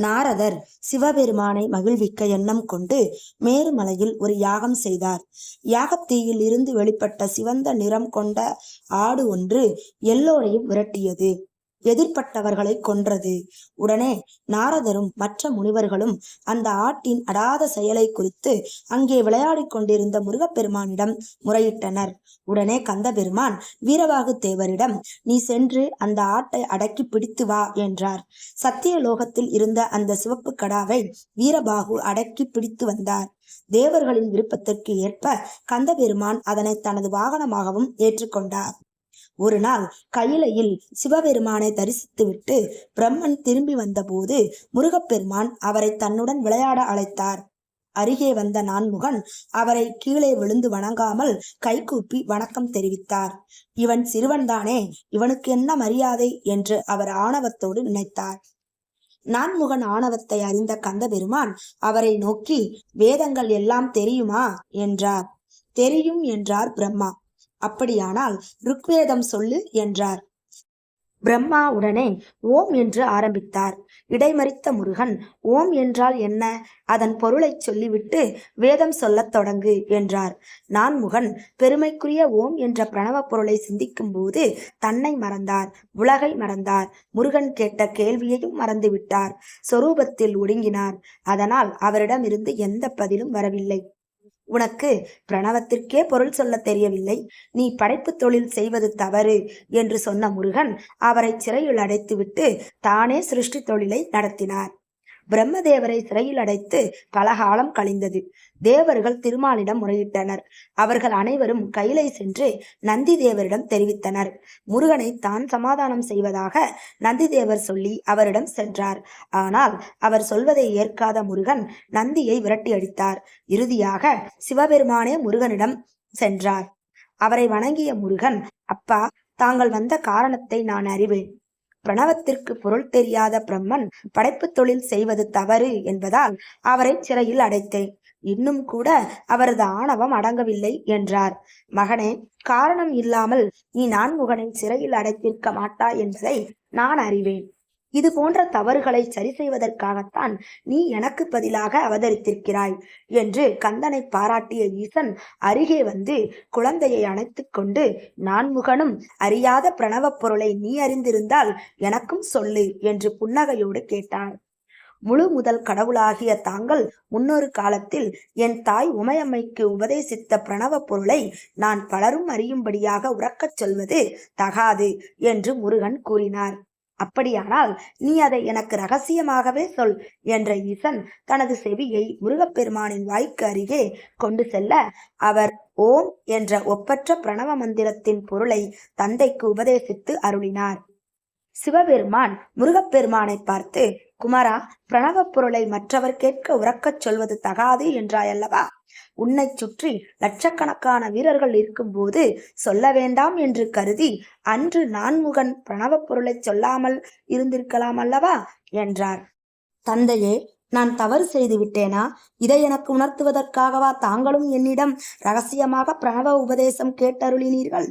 நாரதர் சிவபெருமானை மகிழ்விக்க எண்ணம் கொண்டு மேருமலையில் ஒரு யாகம் செய்தார். யாகத்தீயில் இருந்து வெளிப்பட்ட சிவந்த நிறம் கொண்ட ஆடு ஒன்று எல்லோரையும் விரட்டியது. எதிர்பட்டவர்களை கொன்றது. உடனே நாரதரும் மற்ற முனிவர்களும் அந்த ஆட்டின் அடாத செயலை குறித்து அங்கே விளையாடிக் கொண்டிருந்த முருகப்பெருமானிடம் முறையிட்டனர். உடனே கந்தபெருமான் வீரபாகு தேவரிடம், நீ சென்று அந்த ஆட்டை அடக்கி பிடித்து வா என்றார். சத்தியலோகத்தில் இருந்த அந்த சிவப்பு கடாவை வீரபாகு அடக்கி பிடித்து வந்தார். தேவர்களின் விருப்பத்திற்கு ஏற்ப கந்தபெருமான் அதனை தனது வாகனமாகவும் ஏற்றுக்கொண்டார். ஒரு நாள் கையிலையில் சிவபெருமானை தரிசித்துவிட்டு பிரம்மன் திரும்பி வந்தபோது முருகப்பெருமான் அவரை தன்னுடன் விளையாட அழைத்தார். அருகே வந்த நான்முகன் அவரை கீழே விழுந்து வணங்காமல் கைகூப்பி வணக்கம் தெரிவித்தார். இவன் சிறுவன்தானே, இவனுக்கு என்ன மரியாதை என்று அவர் ஆணவத்தோடு நினைத்தார். நான்முகன் ஆணவத்தை அறிந்த கந்தபெருமான் அவரை நோக்கி, வேதங்கள் எல்லாம் தெரியுமா என்றார். தெரியும் என்றார் பிரம்மா. அப்படியானால் ருக்வேதம் சொல்லு என்றார். பிரம்மா உடனே ஓம் என்று ஆரம்பித்தார். இடைமறித்த முருகன், ஓம் என்றால் என்ன, அதன் பொருளை சொல்லிவிட்டு வேதம் சொல்லத் தொடங்கு என்றார். நான்முகன் பெருமைக்குரிய ஓம் என்ற பிரணவ பொருளை சிந்திக்கும் போது தன்னை மறந்தார், உலகை மறந்தார், முருகன் கேட்ட கேள்வியையும் மறந்துவிட்டார். சொரூபத்தில் ஒடுங்கினார். அதனால் அவரிடமிருந்து எந்த பதிலும் வரவில்லை. உனக்கு பிரணவத்திற்கே பொருள் சொல்ல தெரியவில்லை, நீ படைப்பு தொழில் செய்வது தவறு என்று சொன்ன முருகன் அவரை சிறையில் அடைத்துவிட்டு தானே சிருஷ்டி தொழிலை நடத்தினார். பிரம்மதேவரை சிறையில் அடைத்து பலகாலம் கழிந்தது. தேவர்கள் திருமாலிடம் முறையிட்டனர். அவர்கள் அனைவரும் கையிலை சென்று நந்தி தேவரிடம் தெரிவித்தனர். முருகனை தான் சமாதானம் செய்வதாக நந்தி தேவர் சொல்லி அவரிடம் சென்றார். ஆனால் அவர் சொல்வதை ஏற்காத முருகன் நந்தியை விரட்டி அடித்தார். இறுதியாக சிவபெருமானே முருகனிடம் சென்றார். அவரை வணங்கிய முருகன், அப்பா, தாங்கள் வந்த காரணத்தை நான் அறிவேன். பிரணவத்திற்கு பொருள் தெரியாத பிரம்மன் படைப்பு தொழில் செய்வது தவறு என்பதால் அவரை சிறையில் அடைத்தேன். இன்னும் கூட அவரது ஆணவம் அடங்கவில்லை என்றார். மகனே, காரணம் இல்லாமல் நீ நான்முகனை சிறையில் அடைத்திருக்க மாட்டாய் என்பதை நான் அறிவேன். இது போன்ற தவறுகளை சரி செய்வதற்காகத்தான் நீ எனக்கு பதிலாக அவதரித்திருக்கிறாய் என்று கந்தனை பாராட்டிய ஈசன் அருகே வந்து குழந்தையை அணைத்து கொண்டு, நான்முகனும் அறியாத பிரணவ பொருளை நீ அறிந்திருந்தால் எனக்கும் சொல்லு என்று புன்னகையோடு கேட்டார். முழு முதல் கடவுளாகிய தாங்கள் முன்னொரு காலத்தில் என் தாய் உமையம்மைக்கு உபதேசித்த பிரணவ பொருளை நான் பலரும் அறியும்படியாக உறக்கச் சொல்வது தகாது என்று முருகன் கூறினார். அப்படியானால் நீ அதை எனக்கு ரகசியமாகவே சொல் என்ற ஈசன் தனது செவியை முருகப்பெருமானின் வாய்க்கு அருகே கொண்டு செல்ல அவர் ஓம் என்ற ஒப்பற்ற பிரணவ மந்திரத்தின் பொருளை தந்தைக்கு உபதேசித்து அருளினார். சிவபெருமான் முருகப்பெருமானை பார்த்து, குமாரா, பிரணவ பொருளை மற்றவர் கேட்க உறக்கச் சொல்வது தகாது என்றாயல்லவா? உன்னை சுற்றி லட்சக்கணக்கான வீரர்கள் இருக்கும்போது சொல்ல வேண்டாம் என்று கருதி அன்று நான்முகன் பிரணவ பொருளை சொல்லாமல் இருந்திருக்கலாம் அல்லவா என்றார். தந்தையே, நான் தவறு செய்து விட்டேனா? இதை எனக்கு உணர்த்துவதற்காகவா தாங்களும் என்னிடம் ரகசியமாக பிரணவ உபதேசம் கேட்டருளினீர்கள்?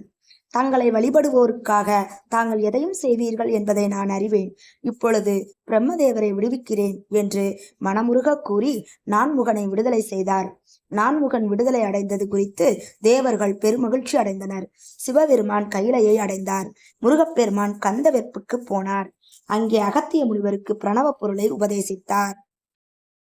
தங்களை வழிபடுவோருக்காக தாங்கள் எதையும் செய்வீர்கள் என்பதை நான் அறிவேன். இப்பொழுது பிரம்மதேவரை விடுவிக்கிறேன் என்று மனமுருக கூறி நான்முகனை விடுதலை செய்தார். நான்முகன் விடுதலை அடைந்தது குறித்து தேவர்கள் பெருமகிழ்ச்சி அடைந்தனர். சிவபெருமான் கையிலையை அடைந்தார். முருகப்பெருமான் கந்த வெப்புக்கு போனார். அங்கே அகத்திய முனிவருக்கு பிரணவ பொருளை உபதேசித்தார்.